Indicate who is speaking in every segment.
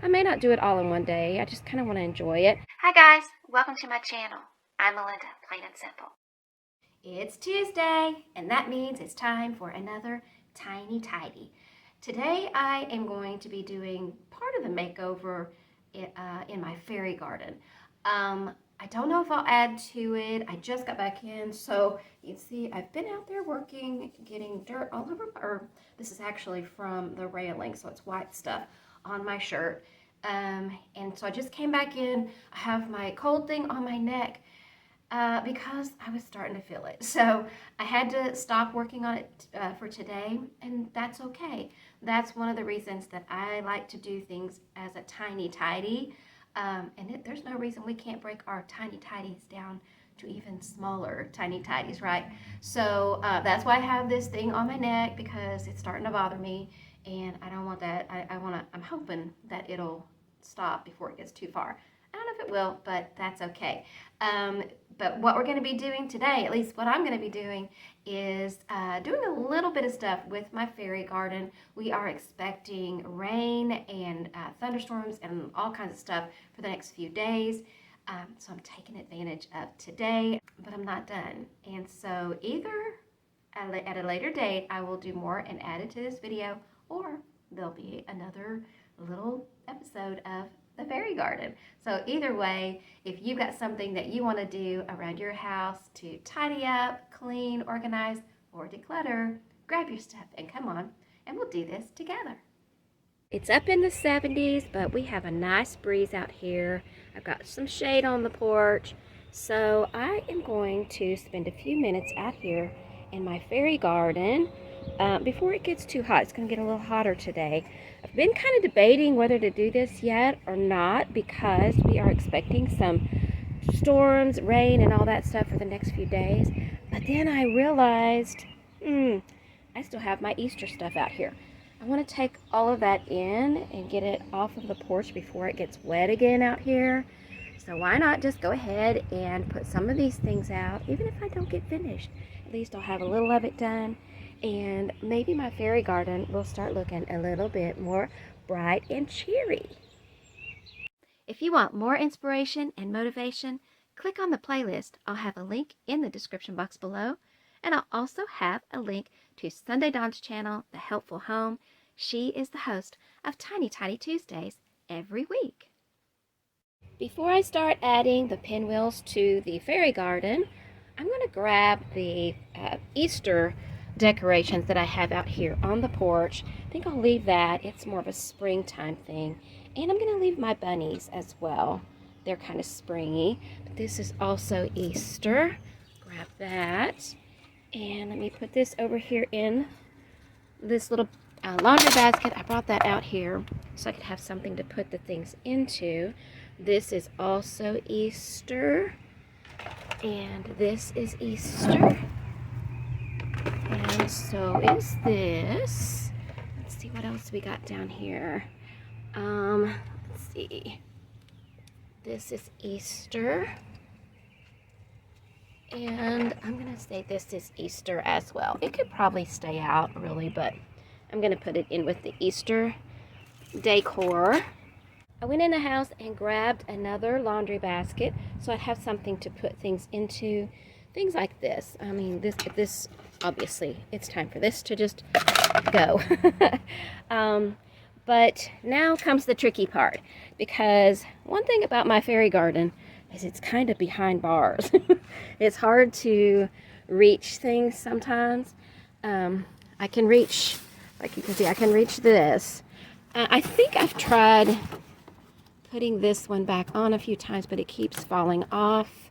Speaker 1: I may not do it all in one day. I just kind of want to enjoy it. Hi guys, welcome to my channel. I'm Melinda, plain and simple. It's Tuesday, and that means it's time for another tiny tidy. Today I am going to be doing part of the makeover in my fairy garden. I don't know if I'll add to it. I just got back in, so you can see I've been out there working, getting dirt all over, or this is actually from the railing, so it's white stuff on my shirt. And so I just came back in. I have my cold thing on my neck because I was starting to feel it. So I had to stop working on it for today, and that's okay. That's one of the reasons that I like to do things as a tiny tidy. There's no reason we can't break our tiny tidies down to even smaller tiny tidies, right? So that's why I have this thing on my neck, because it's starting to bother me, and I don't want that. I'm hoping that it'll stop before it gets too far. I don't know if it will, but that's okay. But what we're going to be doing today, at least what I'm going to be doing, is doing a little bit of stuff with my fairy garden. We are expecting rain and thunderstorms and all kinds of stuff for the next few days. So I'm taking advantage of today, but I'm not done. And so either at a later date, I will do more and add it to this video, or there'll be another little episode of the fairy garden. So either way, if you've got something that you want to do around your house to tidy up, clean, organize, or declutter, grab your stuff and come on, and we'll do this together. It's up in the 70s, but we have a nice breeze out here. I've got some shade on the porch, so I am going to spend a few minutes out here in my fairy garden before it gets too hot. It's going to get a little hotter today. I've been kind of debating whether to do this yet or not, because we are expecting some storms, rain, and all that stuff for the next few days. But then I realized, I still have my Easter stuff out here. I want to take all of that in and get it off of the porch before it gets wet again out here. So why not just go ahead and put some of these things out, even if I don't get finished. At least I'll have a little of it done, and maybe my fairy garden will start looking a little bit more bright and cheery. If you want more inspiration and motivation, click on the playlist. I'll have a link in the description box below, and I'll also have a link to Sunday Dawn's channel, The Helpful Home. She is the host of Tiny Tidy Tuesdays every week. Before I start adding the pinwheels to the fairy garden, I'm going to grab the Easter decorations that I have out here on the porch. I think I'll leave that. It's more of a springtime thing. And I'm going to leave my bunnies as well. They're kind of springy. But this is also Easter. Grab that. And let me put this over here in this little laundry basket. I brought that out here so I could have something to put the things into. This is also Easter. And this is Easter. And so is this. Let's see what else we got down here. Let's see. This is Easter. And I'm going to say this is Easter as well. It could probably stay out, really, but I'm going to put it in with the Easter decor. I went in the house and grabbed another laundry basket so I'd have something to put things into. Things like this. I mean, this obviously, it's time for this to just go. But now comes the tricky part, because one thing about my fairy garden is it's kind of behind bars. It's hard to reach things sometimes. I can reach, like you can see, I can reach this. I think I've tried putting this one back on a few times, but it keeps falling off.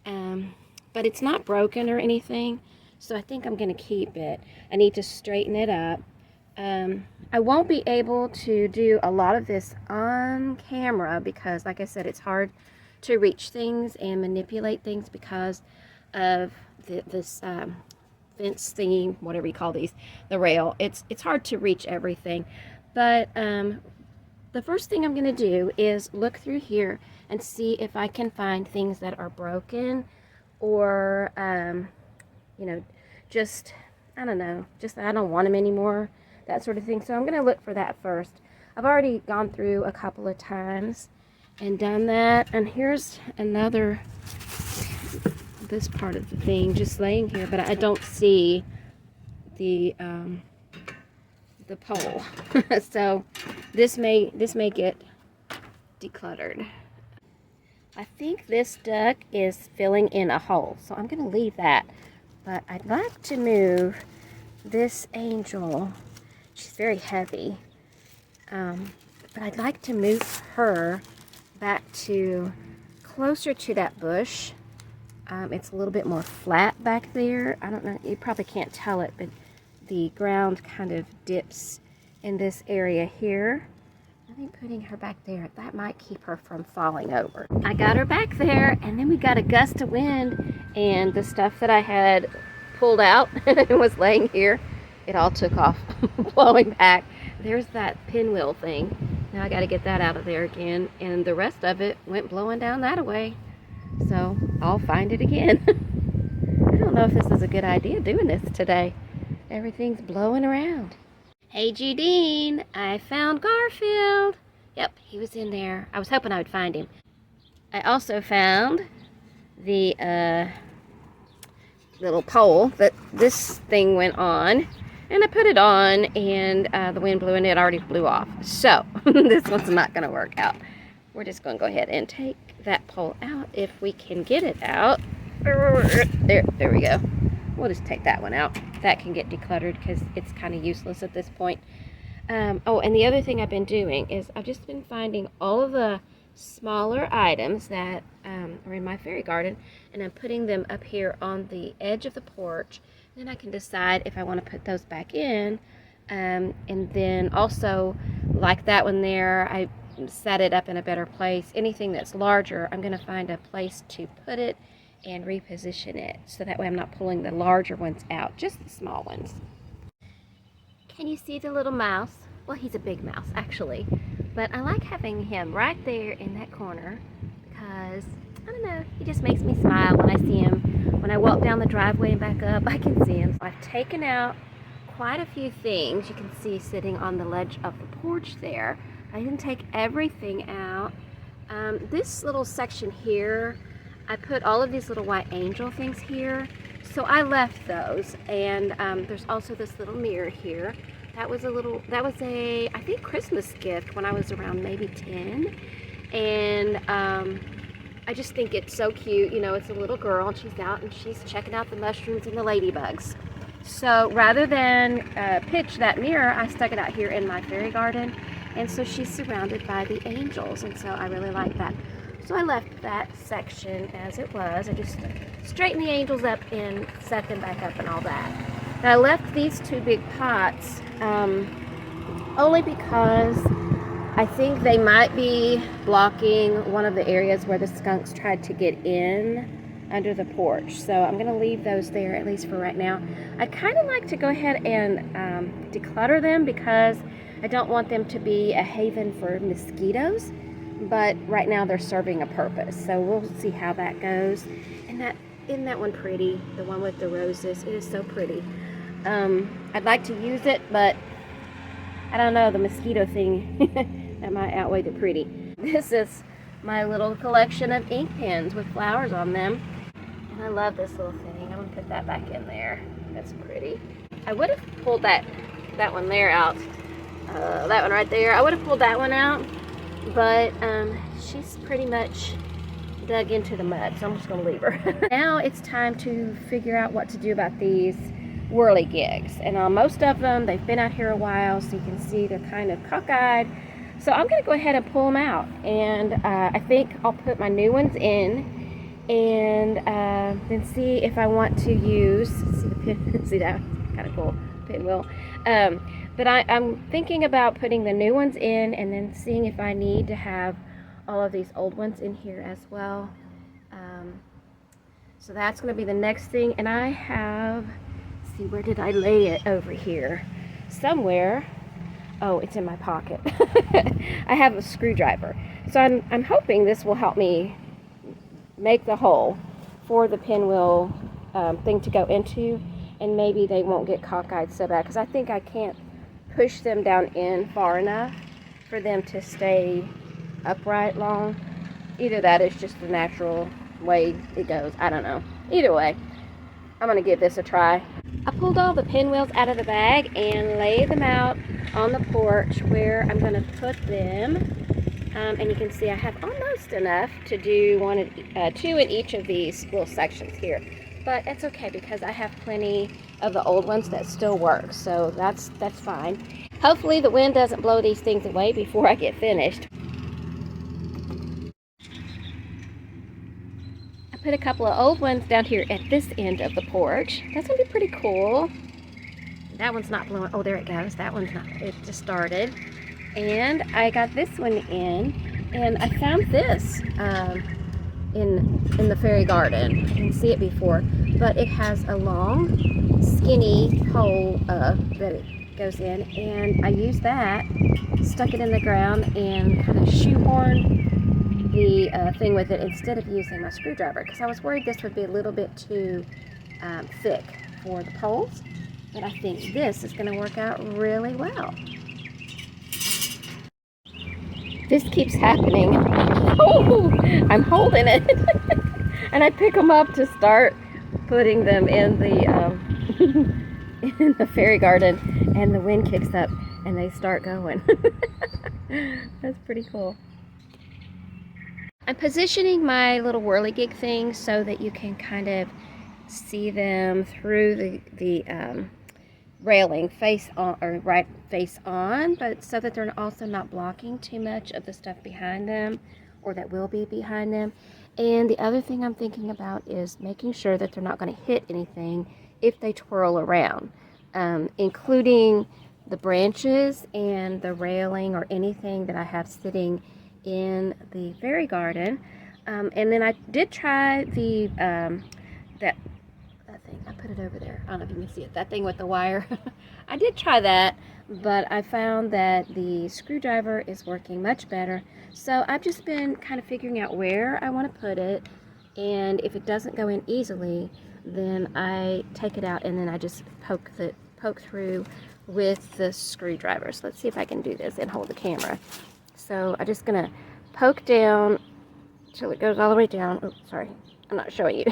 Speaker 1: But it's not broken or anything, so I think I'm going to keep it. I need to straighten it up. I won't be able to do a lot of this on camera because, like I said, it's hard to reach things and manipulate things because of this fence thingy, whatever you call these, the rail. It's hard to reach everything. But the first thing I'm going to do is look through here and see if I can find things that are broken, or you know, just I don't know, just I don't want them anymore, that sort of thing. So I'm going to look for that first. I've already gone through a couple of times and done that. And here's another, this part of the thing just laying here, but I don't see the pole. So this may get decluttered. I think this duck is filling in a hole, so I'm going to leave that. But I'd like to move this angel. She's very heavy. But I'd like to move her back to closer to that bush. It's a little bit more flat back there. I don't know, you probably can't tell it, but the ground kind of dips in this area here. I think putting her back there, that might keep her from falling over. I got her back there, and then we got a gust of wind, and the stuff that I had pulled out and was laying here, it all took off blowing back. There's that pinwheel thing. Now I got to get that out of there again, and the rest of it went blowing down that way. So I'll find it again. I don't know if this is a good idea doing this today. Everything's blowing around. Hey Judine, I found Garfield. Yep, he was in there. I was hoping I would find him. I also found the little pole that this thing went on. And I put it on, and the wind blew and it already blew off. So this one's not going to work out. We're just going to go ahead and take that pole out if we can get it out. There we go. We'll just take that one out. That can get decluttered because it's kind of useless at this point. Oh, and the other thing I've been doing is I've just been finding all of the smaller items that are in my fairy garden, and I'm putting them up here on the edge of the porch. Then I can decide if I want to put those back in. And then also, like that one there, I set it up in a better place. Anything that's larger, I'm going to find a place to put it and reposition it, so that way I'm not pulling the larger ones out, just the small ones. Can you see the little mouse? Well, he's a big mouse actually, but I like having him right there in that corner because, I don't know, he just makes me smile when I see him. When I walk down the driveway and back up, I can see him. I've taken out quite a few things you can see sitting on the ledge of the porch there. I didn't take everything out. This little section here, I put all of these little white angel things here, so I left those. And there's also this little mirror here. That was a I think Christmas gift when I was around maybe 10. And I just think it's so cute. You know, it's a little girl and she's out and she's checking out the mushrooms and the ladybugs. So rather than pitch that mirror, I stuck it out here in my fairy garden. And so she's surrounded by the angels, and so I really like that. So I left that section as it was. I just straightened the angels up and set them back up and all that. Now I left these two big pots only because I think they might be blocking one of the areas where the skunks tried to get in under the porch. So I'm going to leave those there, at least for right now. I'd kind of like to go ahead and declutter them because I don't want them to be a haven for mosquitoes. But right now they're serving a purpose. So we'll see how that goes. And isn't that one pretty? The one with the roses. It is so pretty. I'd like to use it, but I don't know, the mosquito thing, that might outweigh the pretty. This is my little collection of ink pens with flowers on them. And I love this little thing. I'm going to put that back in there. That's pretty. I would have pulled that one there out. That one right there. I would have pulled that one out, but she's pretty much dug into the mud, so I'm just going to leave her. Now it's time to figure out what to do about these whirligigs. And on most of them, they've been out here a while, so you can see they're kind of cockeyed. So I'm going to go ahead and pull them out, and I think I'll put my new ones in, and then see if I want to use, see the pin, see that, kind of cool pinwheel. But I'm thinking about putting the new ones in and then seeing if I need to have all of these old ones in here as well. So that's going to be the next thing. And I have, let's see, where did I lay it? Over here somewhere. Oh, it's in my pocket. I have a screwdriver. So I'm hoping this will help me make the hole for the pinwheel thing to go into, and maybe they won't get cockeyed so bad, because I think I can't push them down in far enough for them to stay upright long. Either that is just the natural way it goes. I don't know. Either way, I'm going to give this a try. I pulled all the pinwheels out of the bag and laid them out on the porch where I'm going to put them. And you can see I have almost enough to do two in each of these little sections here. But it's okay because I have plenty of the old ones that still work. So that's fine. Hopefully the wind doesn't blow these things away before I get finished. I put a couple of old ones down here at this end of the porch. That's going to be pretty cool. That one's not blowing. Oh, there it goes. That one's not. It just started. And I got this one in, and I found this in the fairy garden. I didn't see it before, but it has a long, skinny hole that it goes in, and I used that, stuck it in the ground, and kind of shoehorned the thing with it instead of using my screwdriver, because I was worried this would be a little bit too thick for the poles, but I think this is going to work out really well. This keeps happening. Oh, I'm holding it. And I pick them up to start putting them in the fairy garden, and the wind kicks up and they start going. That's pretty cool. I'm positioning my little whirligig thing so that you can kind of see them through the railing face on, or right face on, but so that they're also not blocking too much of the stuff behind them, or that will be behind them. And the other thing I'm thinking about is making sure that they're not going to hit anything if they twirl around, including the branches and the railing or anything that I have sitting in the fairy garden. And then I did try the that thing. I put it over there. I don't know if you can see it. That thing with the wire. I did try that, but I found that the screwdriver is working much better. So I've just been kind of figuring out where I want to put it, and if it doesn't go in easily, then I take it out and then I just poke through with the screwdriver. So let's see if I can do this and hold the camera. So I'm just gonna poke down till it goes all the way down. Oh, sorry. I'm not showing you.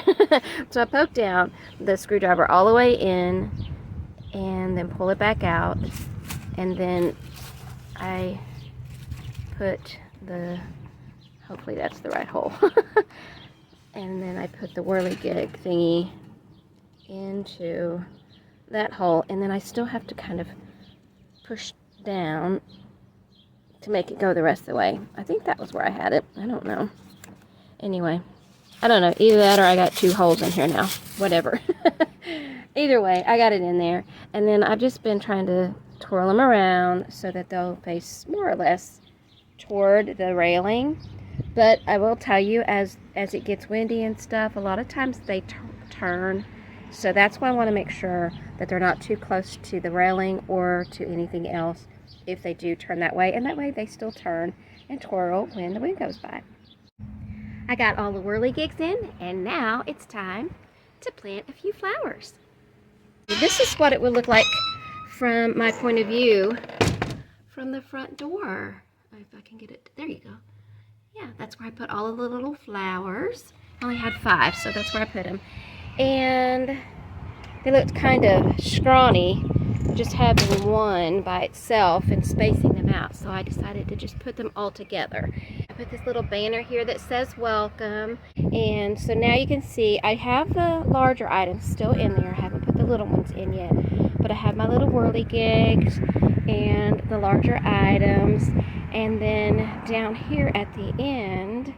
Speaker 1: So I poke down the screwdriver all the way in and then pull it back out, and then I put hopefully that's the right hole. And then I put the whirligig thingy into that hole, and then I still have to kind of push down to make it go the rest of the way. I think that was where I had it. I don't know. Anyway, I don't know, either that or I got two holes in here now. Whatever. Either way, I got it in there. And then I've just been trying to twirl them around so that they'll face more or less toward the railing. But I will tell you, as it gets windy and stuff, a lot of times they turn. So that's why I want to make sure that they're not too close to the railing or to anything else if they do turn that way. And that way they still turn and twirl when the wind goes by. I got all the whirligigs in, and now it's time to plant a few flowers. This is what it would look like from my point of view from the front door. If I can get it, there you go. Yeah, that's where I put all of the little flowers. I only had 5, so that's where I put them. And they looked kind of scrawny, just having one by itself and spacing them out. So I decided to just put them all together. I put this little banner here that says welcome. And so now you can see I have the larger items still in there. I haven't put the little ones in yet. But I have my little whirligigs and the larger items. And then down here at the end,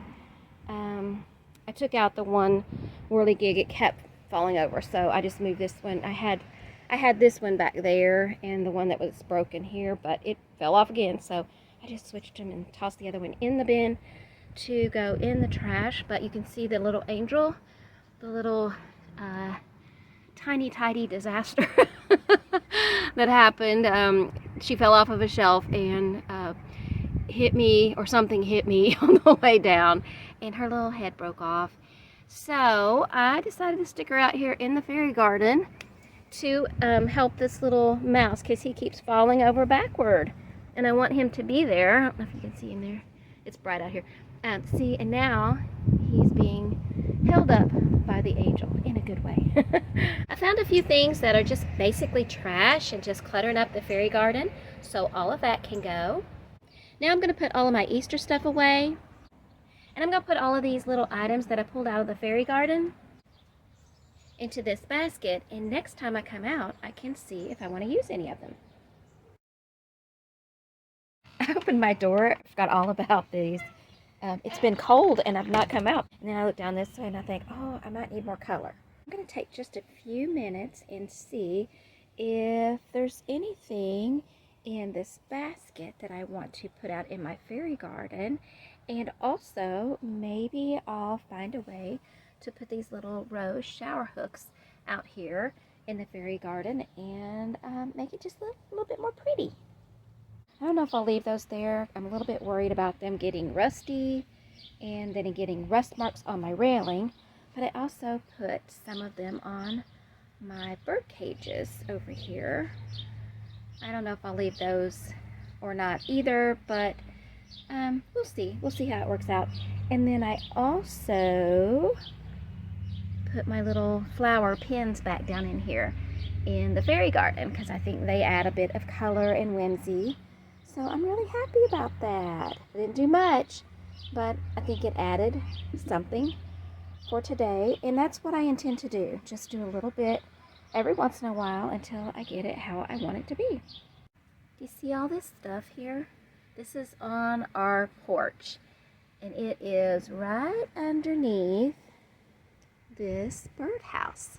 Speaker 1: I took out the one whirligig. It kept falling over, so I just moved this one. I had this one back there and the one that was broken here, but it fell off again, so I just switched them and tossed the other one in the bin to go in the trash. But you can see the little angel, the little tiny tidy disaster that happened. She fell off of a shelf and hit me, or something hit me on the way down, and her little head broke off. So I decided to stick her out here in the fairy garden to help this little mouse, because he keeps falling over backward. And I want him to be there. I don't know if you can see him there. It's bright out here. See, and now he's being held up by the angel in a good way. I found a few things that are just basically trash and just cluttering up the fairy garden. So all of that can go. Now I'm going to put all of my Easter stuff away. And I'm going to put all of these little items that I pulled out of the fairy garden into this basket. And next time I come out, I can see if I want to use any of them. I opened my door. I forgot all about these. It's been cold and I've not come out. And then I look down this way and I think, oh, I might need more color. I'm going to take just a few minutes and see if there's anything in this basket that I want to put out in my fairy garden. And also, maybe I'll find a way to put these little rose shower hooks out here in the fairy garden and make it just a little bit more pretty. I don't know if I'll leave those there. I'm a little bit worried about them getting rusty and then getting rust marks on my railing. But I also put some of them on my bird cages over here. I don't know if I'll leave those or not either, but we'll see. We'll see how it works out. And then I also put my little flower pins back down in here in the fairy garden because I think they add a bit of color and whimsy. So I'm really happy about that. I didn't do much, but I think it added something for today. And that's what I intend to do. Just do a little bit every once in a while until I get it how I want it to be. Do you see all this stuff here? This is on our porch. And it is right underneath this birdhouse.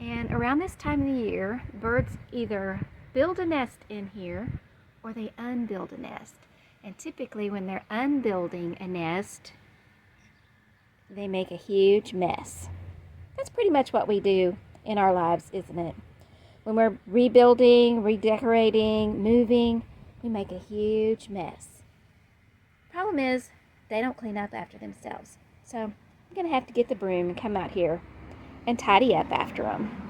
Speaker 1: And around this time of the year, birds either build a nest in here or they unbuild a nest. And typically when they're unbuilding a nest, they make a huge mess. That's pretty much what we do in our lives, isn't it? When we're rebuilding, redecorating, moving, we make a huge mess. Problem is, they don't clean up after themselves. So I'm going to have to get the broom and come out here and tidy up after them.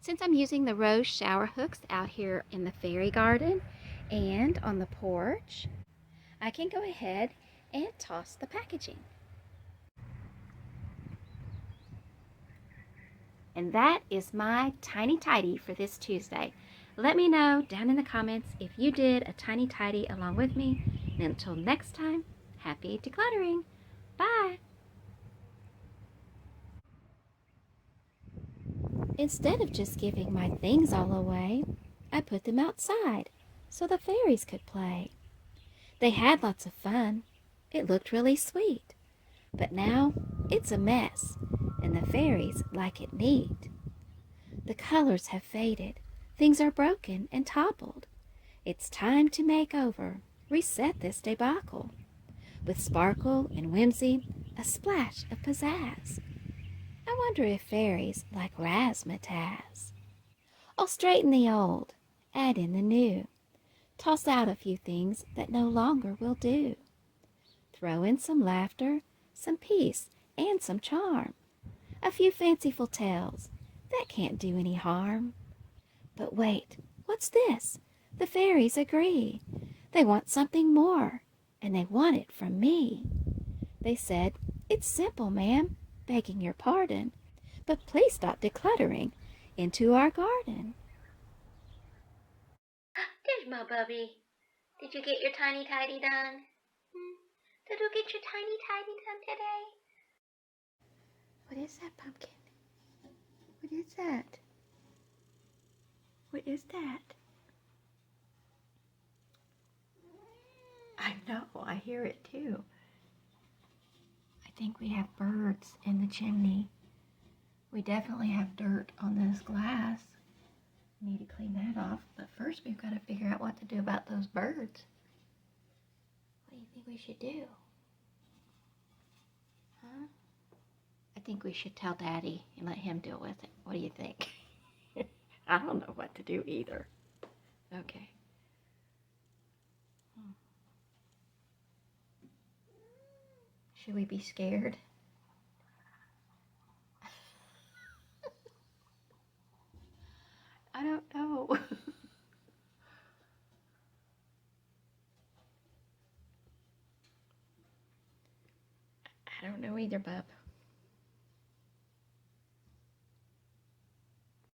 Speaker 1: Since I'm using the rose shower hooks out here in the fairy garden and on the porch, I can go ahead and toss the packaging. And that is my tiny tidy for this Tuesday. Let me know down in the comments if you did a tiny tidy along with me. And until next time, happy decluttering. Bye. Instead of just giving my things all away, I put them outside so the fairies could play. They had lots of fun. It looked really sweet. But now it's a mess, and the fairies like it neat. The colors have faded. Things are broken and toppled. It's time to make over, reset this debacle. With sparkle and whimsy, a splash of pizzazz. I wonder if fairies like razzmatazz. I'll straighten the old, add in the new. Toss out a few things that no longer will do. Throw in some laughter, some peace, and some charm. A few fanciful tales that can't do any harm. But wait, what's this? The fairies agree. They want something more, and they want it from me. They said, "It's simple, ma'am, begging your pardon, but please stop decluttering into our garden." There's my bubby. Did you get your tiny tidy done? Did you get your tiny tidy done today? What is that, pumpkin? What is that? What is that? I know, I hear it too. I think we have birds in the chimney. We definitely have dirt on this glass. We need to clean that off, but first we've got to figure out what to do about those birds. What do you think we should do? Huh? I think we should tell Daddy and let him deal with it. What do you think? I don't know what to do either. Okay. Should we be scared? I don't know. I don't know either, bub.